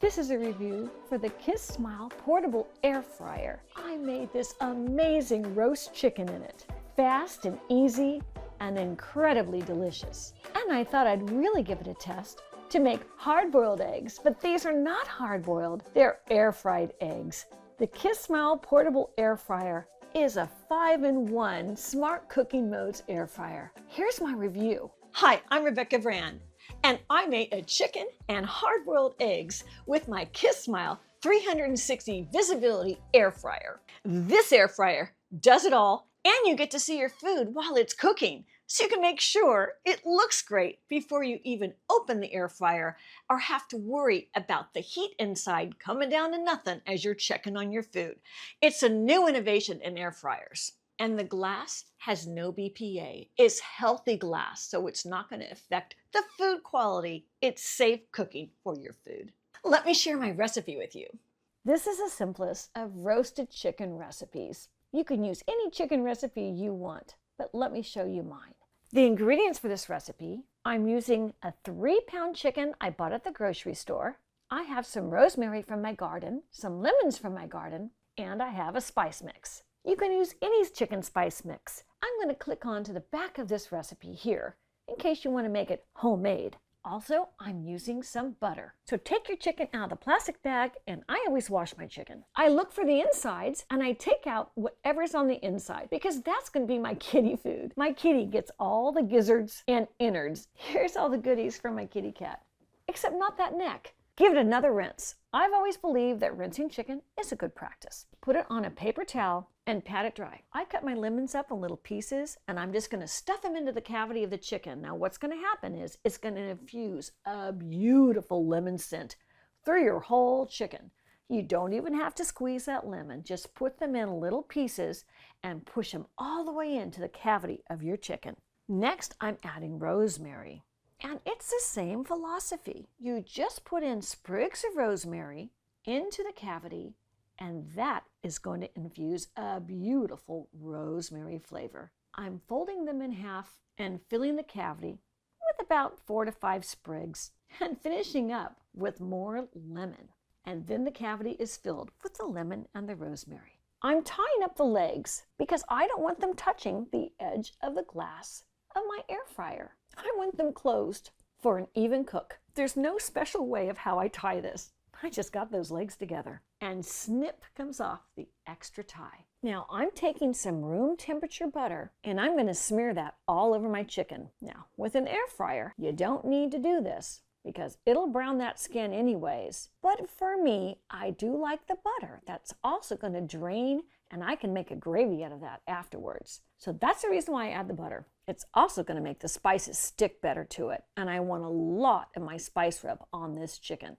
This is a review for the Kismile portable air fryer. I made this amazing roast chicken in it. Fast and easy and incredibly delicious. And I thought I'd really give it a test to make hard-boiled eggs, but these are not hard-boiled, they're air-fried eggs. The Kismile portable air fryer is a 5-in-1 smart cooking modes air fryer. Here's my review. Hi, I'm Rebecca Brand, and I made a chicken and hard-boiled eggs with my Kismile 360 Visibility air fryer. This air fryer does it all, and you get to see your food while it's cooking, so you can make sure it looks great before you even open the air fryer or have to worry about the heat inside coming down to nothing as you're checking on your food. It's a new innovation in air fryers. And the glass has no BPA. It's healthy glass, so it's not going to affect the food quality. It's safe cooking for your food. Let me share my recipe with you. This is the simplest of roasted chicken recipes. You can use any chicken recipe you want, but let me show you mine. The ingredients for this recipe, I'm using a 3-pound chicken I bought at the grocery store. I have some rosemary from my garden, some lemons from my garden, and I have a spice mix. You can use any chicken spice mix. I'm going to click on to the back of this recipe here in case you want to make it homemade. Also, I'm using some butter. So take your chicken out of the plastic bag, and I always wash my chicken. I look for the insides and I take out whatever's on the inside because that's going to be my kitty food. My kitty gets all the gizzards and innards. Here's all the goodies from my kitty cat, except not that neck. Give it another rinse. I've always believed that rinsing chicken is a good practice. Put it on a paper towel and pat it dry. I cut my lemons up in little pieces and I'm just going to stuff them into the cavity of the chicken. Now what's going to happen is it's going to infuse a beautiful lemon scent through your whole chicken. You don't even have to squeeze that lemon. Just put them in little pieces and push them all the way into the cavity of your chicken. Next, I'm adding rosemary. And it's the same philosophy. You just put in sprigs of rosemary into the cavity, and that is going to infuse a beautiful rosemary flavor. I'm folding them in half and filling the cavity with about 4 to 5 sprigs and finishing up with more lemon. And then the cavity is filled with the lemon and the rosemary. I'm tying up the legs because I don't want them touching the edge of the glass of my air fryer. I want them closed for an even cook. There's no special way of how I tie this. I just got those legs together and snip comes off the extra tie. Now I'm taking some room temperature butter and I'm going to smear that all over my chicken. Now with an air fryer, you don't need to do this because it'll brown that skin anyways. But for me, I do like the butter. That's also going to drain and I can make a gravy out of that afterwards. So that's the reason why I add the butter. It's also going to make the spices stick better to it. And I want a lot of my spice rub on this chicken.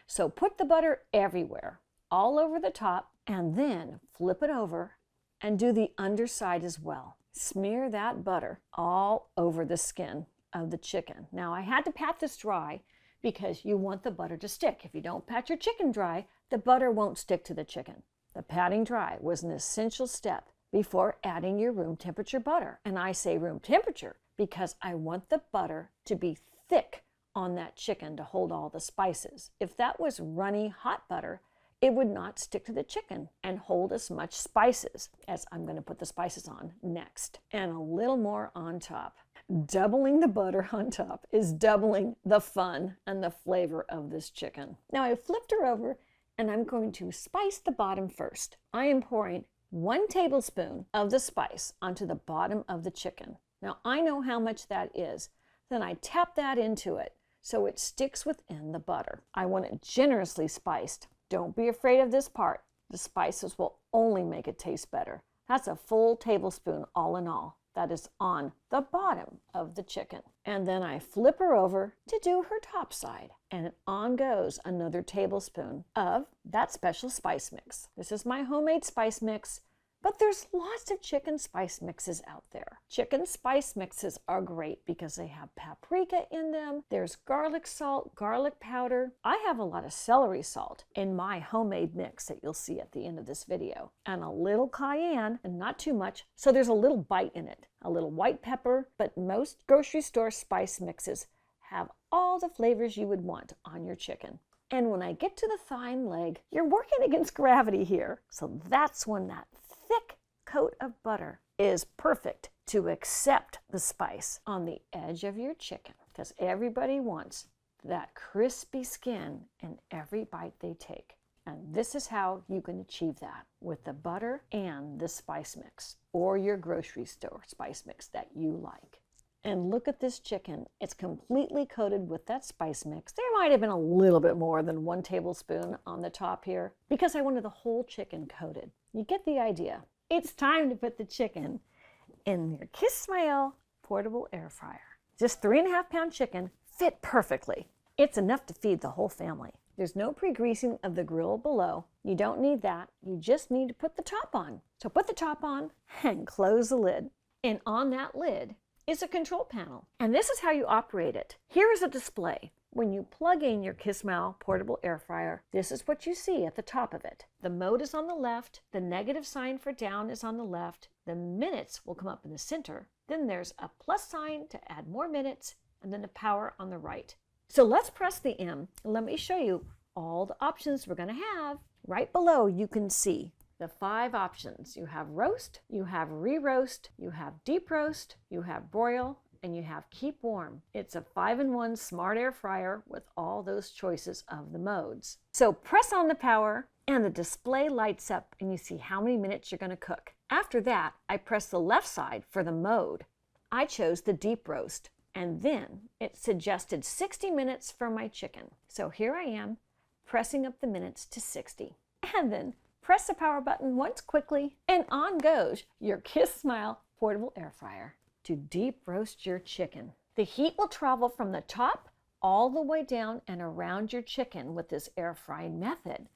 So put the butter everywhere, all over the top, and then flip it over and do the underside as well. Smear that butter all over the skin of the chicken. Now I had to pat this dry because you want the butter to stick. If you don't pat your chicken dry, the butter won't stick to the chicken. The patting dry was an essential step before adding your room temperature butter. And I say room temperature because I want the butter to be thick on that chicken to hold all the spices. If that was runny hot butter, it would not stick to the chicken and hold as much spices as I'm going to put the spices on next. And a little more on top. Doubling the butter on top is doubling the fun and the flavor of this chicken. Now I flipped her over and I'm going to spice the bottom first. I am pouring 1 tablespoon of the spice onto the bottom of the chicken. Now I know how much that is. Then I tap that into it so it sticks within the butter. I want it generously spiced. Don't be afraid of this part. The spices will only make it taste better. That's a full tablespoon all in all. That is on the bottom of the chicken. And then I flip her over to do her top side. And on goes another tablespoon of that special spice mix. This is my homemade spice mix, but there's lots of chicken spice mixes out there. Chicken spice mixes are great because they have paprika in them. There's garlic salt, garlic powder. I have a lot of celery salt in my homemade mix that you'll see at the end of this video. And a little cayenne, and not too much, so there's a little bite in it. A little white pepper, but most grocery store spice mixes have all the flavors you would want on your chicken. And when I get to the thigh and leg, you're working against gravity here. So that's when that thick coat of butter is perfect to accept the spice on the edge of your chicken, because everybody wants that crispy skin in every bite they take. And this is how you can achieve that with the butter and the spice mix, or your grocery store spice mix that you like. And look at this chicken. It's completely coated with that spice mix. There might have been a little bit more than 1 tablespoon on the top here because I wanted the whole chicken coated. You get the idea. It's time to put the chicken in your Kismile portable air fryer. Just 3.5-pound chicken fit perfectly. It's enough to feed the whole family. There's no pre-greasing of the grill below. You don't need that. You just need to put the top on. So put the top on and close the lid. And on that lid is a control panel. And this is how you operate it. Here is a display. When you plug in your Kismile portable air fryer, this is what you see at the top of it. The mode is on the left. The negative sign for down is on the left. The minutes will come up in the center. Then there's a plus sign to add more minutes, and then the power on the right. So let's press the M. Let me show you all the options we're going to have. Right below you can see the 5 options. You have roast, you have re-roast, you have deep roast, you have broil, and you have keep warm. It's a 5-in-1 smart air fryer with all those choices of the modes. So press on the power and the display lights up and you see how many minutes you're going to cook. After that, I press the left side for the mode. I chose the deep roast, and then it suggested 60 minutes for my chicken. So here I am pressing up the minutes to 60. And then press the power button once quickly and on goes your Kismile portable air fryer to deep roast your chicken. The heat will travel from the top all the way down and around your chicken with this air frying method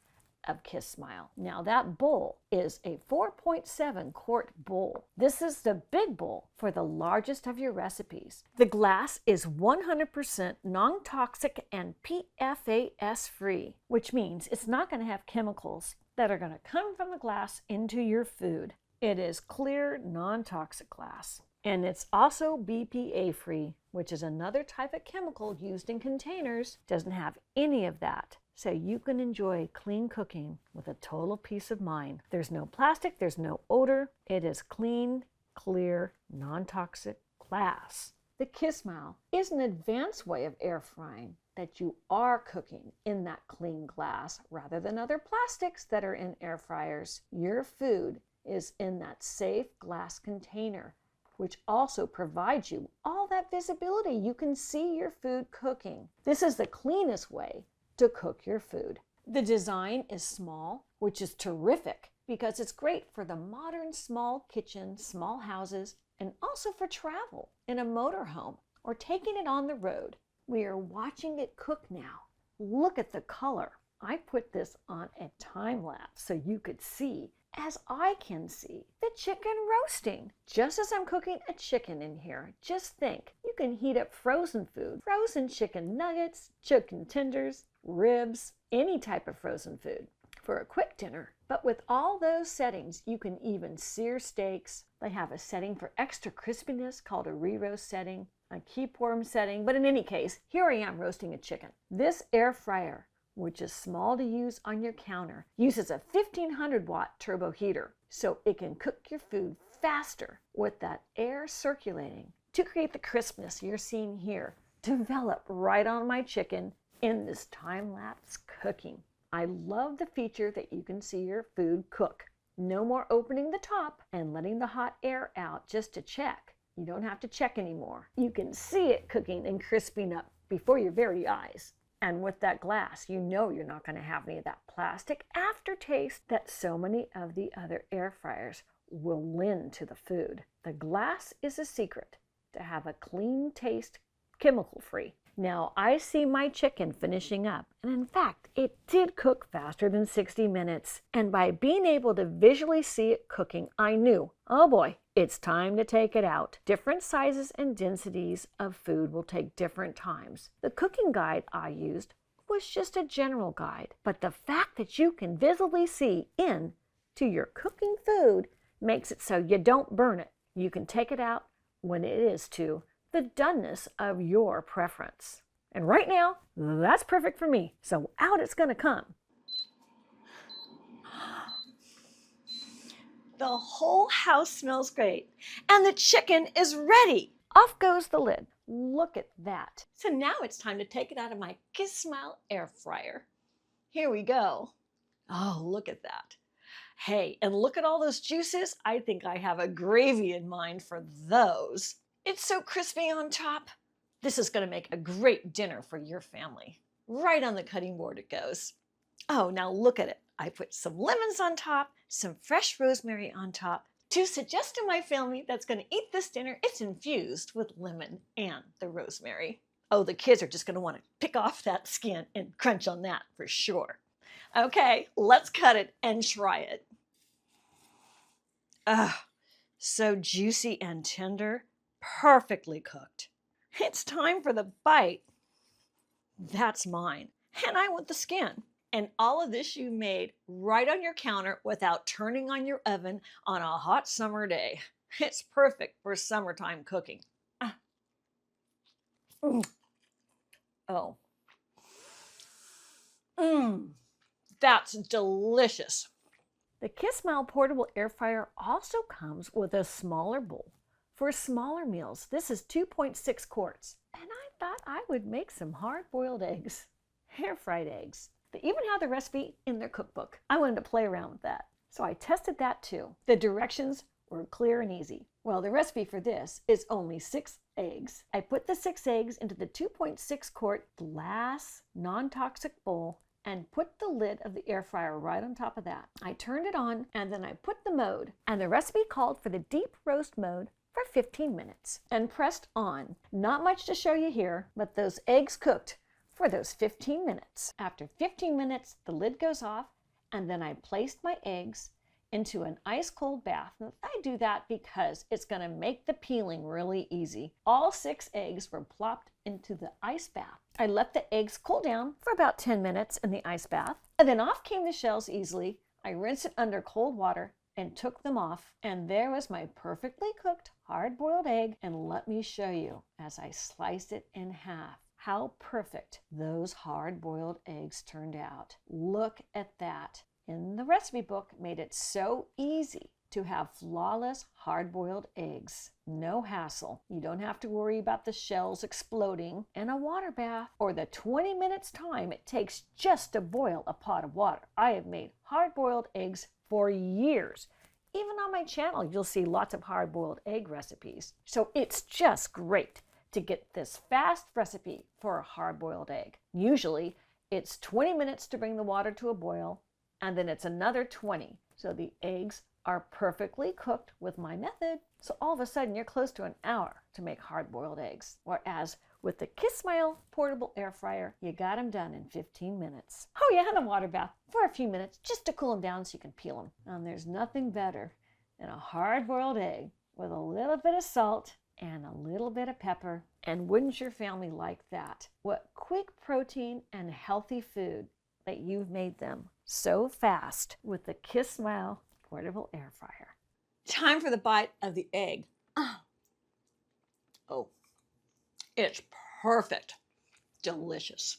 of Kismile. Now that bowl is a 4.7 quart bowl. This is the big bowl for the largest of your recipes. The glass is 100% non-toxic and PFAS-free, which means it's not going to have chemicals that are going to come from the glass into your food. It is clear, non-toxic glass. And it's also BPA-free, which is another type of chemical used in containers. Doesn't have any of that. So you can enjoy clean cooking with a total peace of mind. There's no plastic, there's no odor. It is clean, clear, non-toxic glass. The Kismile is an advanced way of air frying that you are cooking in that clean glass rather than other plastics that are in air fryers. Your food is in that safe glass container, which also provides you all that visibility. You can see your food cooking. This is the cleanest way to cook your food. The design is small, which is terrific because it's great for the modern small kitchen, small houses, and also for travel in a motorhome or taking it on the road. We are watching it cook now. Look at the color. I put this on a time lapse so you could see, as I can see, the chicken roasting. Just as I'm cooking a chicken in here, just think, you can heat up frozen food, frozen chicken nuggets, chicken tenders, ribs, any type of frozen food for a quick dinner. But with all those settings, you can even sear steaks. They have a setting for extra crispiness called a re-roast setting, a keep warm setting. But in any case, here I am roasting a chicken. This air fryer, which is small to use on your counter, uses a 1500-watt turbo heater, so it can cook your food faster with that air circulating to create the crispness you're seeing here develop right on my chicken in this time-lapse cooking. I love the feature that you can see your food cook. No more opening the top and letting the hot air out just to check. You don't have to check anymore. You can see it cooking and crisping up before your very eyes. And with that glass, you know you're not going to have any of that plastic aftertaste that so many of the other air fryers will lend to the food. The glass is a secret to have a clean taste, chemical-free. Now, I see my chicken finishing up, and in fact, it did cook faster than 60 minutes. And by being able to visually see it cooking, I knew, oh boy, it's time to take it out. Different sizes and densities of food will take different times. The cooking guide I used was just a general guide, but the fact that you can visibly see into your cooking food makes it so you don't burn it. You can take it out when it is to the doneness of your preference. And right now, that's perfect for me. So out it's gonna come. The whole house smells great, and the chicken is ready. Off goes the lid. Look at that. So now it's time to take it out of my Kismile air fryer. Here we go. Oh, look at that. Hey, and look at all those juices. I think I have a gravy in mind for those. It's so crispy on top. This is going to make a great dinner for your family. Right on the cutting board it goes. Oh, now look at it. I put some lemons on top, some fresh rosemary on top. To suggest to my family that's going to eat this dinner, it's infused with lemon and the rosemary. Oh, the kids are just going to want to pick off that skin and crunch on that for sure. Okay, let's cut it and try it. Ah, so juicy and tender, perfectly cooked. It's time for the bite. That's mine, and I want the skin. And all of this you made right on your counter without turning on your oven on a hot summer day. It's perfect for summertime cooking. Oh. That's delicious. The Kismile portable air fryer also comes with a smaller bowl. For smaller meals, this is 2.6 quarts. And I thought I would make some hard-boiled eggs. Air-fried eggs. They even have the recipe in their cookbook. I wanted to play around with that. So I tested that too. The directions were clear and easy. Well, the recipe for this is only 6 eggs. I put the 6 eggs into the 2.6 quart glass non-toxic bowl and put the lid of the air fryer right on top of that. I turned it on and then I put the mode, and the recipe called for the deep roast mode for 15 minutes and pressed on. Not much to show you here, but those eggs cooked for those 15 minutes. After 15 minutes, the lid goes off, and then I placed my eggs into an ice cold bath. And I do that because it's gonna make the peeling really easy. All 6 eggs were plopped into the ice bath. I let the eggs cool down for about 10 minutes in the ice bath, and then off came the shells easily. I rinsed it under cold water and took them off, and there was my perfectly cooked hard-boiled egg. And let me show you as I sliced it in half how perfect those hard-boiled eggs turned out. Look at that. In the recipe book, made it so easy to have flawless hard-boiled eggs. No hassle. You don't have to worry about the shells exploding in a water bath or the 20 minutes time it takes just to boil a pot of water. I have made hard-boiled eggs for years. Even on my channel, you'll see lots of hard-boiled egg recipes. So it's just great to get this fast recipe for a hard-boiled egg. Usually, it's 20 minutes to bring the water to a boil, and then it's another 20. So the eggs are perfectly cooked with my method. So all of a sudden, you're close to an hour to make hard-boiled eggs. Whereas with the Kismile portable air fryer, you got them done in 15 minutes. Oh yeah, and a water bath for a few minutes just to cool them down so you can peel them. And there's nothing better than a hard-boiled egg with a little bit of salt and a little bit of pepper. And wouldn't your family like that? What quick protein and healthy food that you've made them so fast with the Kismile portable air fryer. Time for the bite of the egg. Oh, it's perfect. Delicious.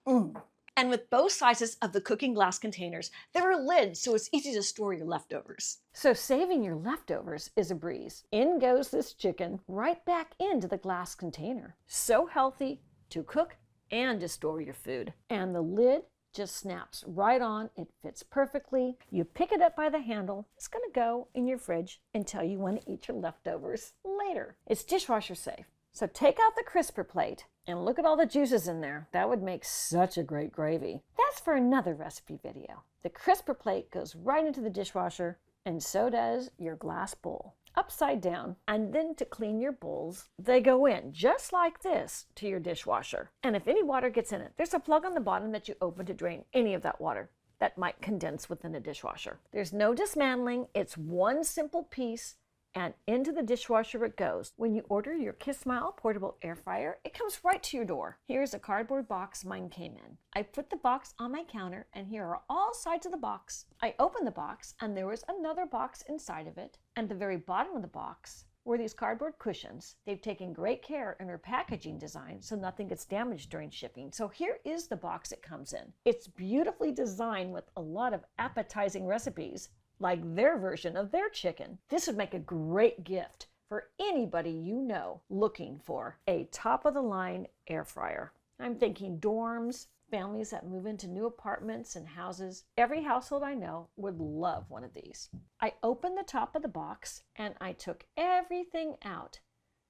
And with both sizes of the cooking glass containers, there are lids so it's easy to store your leftovers. So saving your leftovers is a breeze. In goes this chicken right back into the glass container. So healthy to cook and to store your food. And the lid just snaps right on. It fits perfectly. You pick it up by the handle. It's going to go in your fridge until you want to eat your leftovers later. It's dishwasher safe. So take out the crisper plate and look at all the juices in there. That would make such a great gravy. That's for another recipe video. The crisper plate goes right into the dishwasher, and so does your glass bowl. Upside down, and then to clean your bowls, they go in just like this to your dishwasher. And if any water gets in it, there's a plug on the bottom that you open to drain any of that water that might condense within a dishwasher. There's no dismantling. It's one simple piece, and into the dishwasher it goes. When you order your Kismile portable air fryer, it comes right to your door. Here's a cardboard box mine came in. I put the box on my counter, and here are all sides of the box. I opened the box, and there was another box inside of it. And at the very bottom of the box, were these cardboard cushions. They've taken great care in their packaging design so nothing gets damaged during shipping. So here is the box it comes in. It's beautifully designed with a lot of appetizing recipes, like their version of their chicken. This would make a great gift for anybody you know looking for a top-of-the-line air fryer. I'm thinking dorms, families that move into new apartments and houses. Every household I know would love one of these. I opened the top of the box and I took everything out,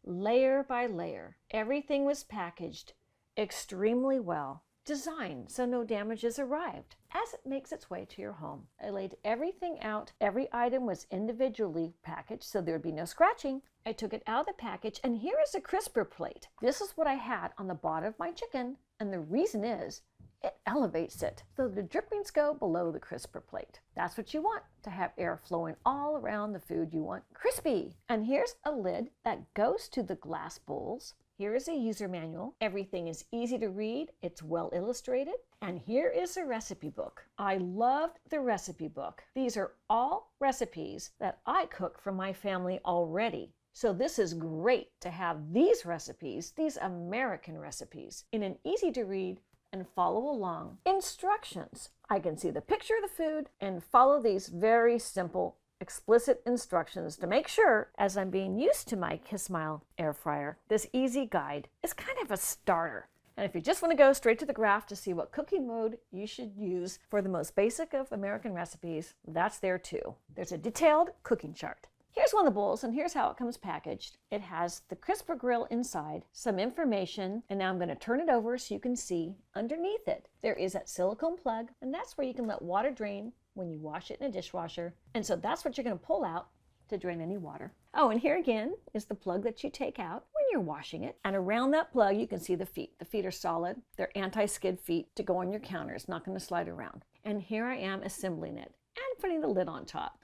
layer by layer. Everything was packaged extremely well, designed so no damages arrived. As it makes its way to your home, I laid everything out. Every item was individually packaged so there would be no scratching. I took it out of the package, and here is a crisper plate. This is what I had on the bottom of my chicken, and the reason is it elevates it so the drippings go below the crisper plate. That's what you want, to have air flowing all around the food you want crispy. And here's a lid that goes to the glass bowls. Here is a user manual. Everything is easy to read. It's well illustrated. And here is a recipe book. I loved the recipe book. These are all recipes that I cook for my family already. So this is great to have these recipes, these American recipes, in an easy to read and follow along instructions. I can see the picture of the food and follow these very simple, explicit instructions to make sure, as I'm being used to my Kismile air fryer, this easy guide is kind of a starter. And if you just want to go straight to the graph to see what cooking mode you should use for the most basic of American recipes, that's there too. There's a detailed cooking chart. Here's one of the bowls, and here's how it comes packaged. It has the crisper grill inside, some information, and now I'm going to turn it over so you can see underneath it. There is that silicone plug, and that's where you can let water drain when you wash it in a dishwasher. And so that's what you're going to pull out to drain any water. Oh, and here again is the plug that you take out when you're washing it. And around that plug, you can see the feet. The feet are solid. They're anti-skid feet to go on your counter. It's not going to slide around. And here I am assembling it and putting the lid on top.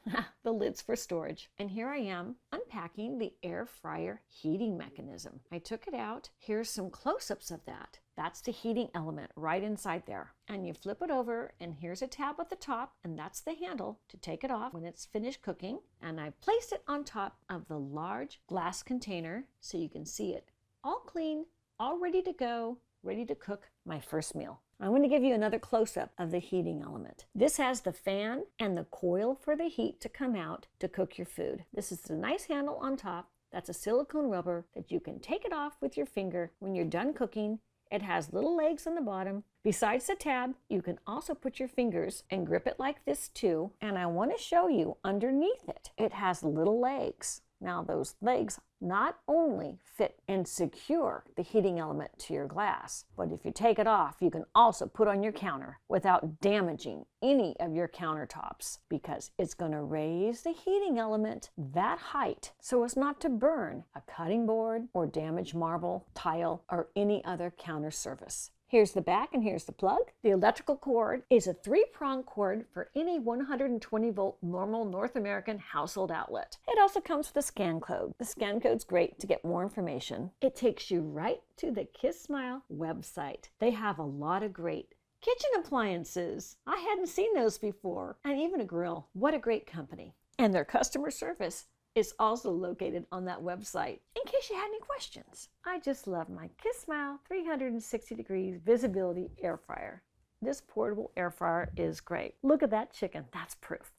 The lid's for storage. And here I am unpacking the air fryer heating mechanism. I took it out. Here's some close-ups of that. That's the heating element right inside there. And you flip it over, and here's a tab at the top, and that's the handle to take it off when it's finished cooking. And I placed it on top of the large glass container so you can see it all clean, all ready to go, ready to cook my first meal. I'm going to give you another close-up of the heating element. This has the fan and the coil for the heat to come out to cook your food. This is the nice handle on top. That's a silicone rubber that you can take it off with your finger when you're done cooking. It has little legs on the bottom. Besides the tab, you can also put your fingers and grip it like this too. And I want to show you underneath it. It has little legs. Now those legs not only fit and secure the heating element to your glass, but if you take it off, you can also put on your counter without damaging any of your countertops, because it's going to raise the heating element that height so as not to burn a cutting board or damage marble, tile, or any other counter surface. Here's the back and here's the plug. The electrical cord is a 3-prong cord for any 120-volt normal North American household outlet. It also comes with a scan code. The scan code's great to get more information. It takes you right to the Kismile website. They have a lot of great kitchen appliances. I hadn't seen those before, and even a grill. What a great company. And their customer service is also located on that website in case you had any questions. I just love my Kismile 360 degrees visibility air fryer. This portable air fryer is great. Look at that chicken, that's proof.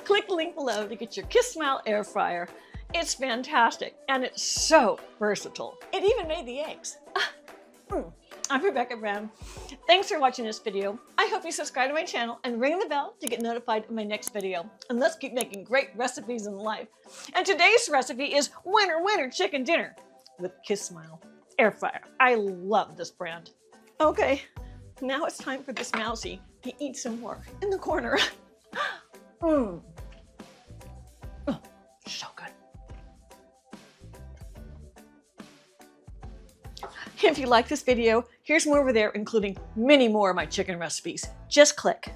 Click the link below to get your Kismile air fryer. It's fantastic and it's so versatile. It even made the eggs. I'm Rebecca Brown. Thanks for watching this video. I hope you subscribe to my channel and ring the bell to get notified of my next video. And let's keep making great recipes in life. And today's recipe is winner, winner chicken dinner with Kismile air fryer. I love this brand. Okay, now it's time for this mousey to eat some more in the corner. Oh, so good. If you like this video, here's more over there, including many more of my chicken recipes. Just click.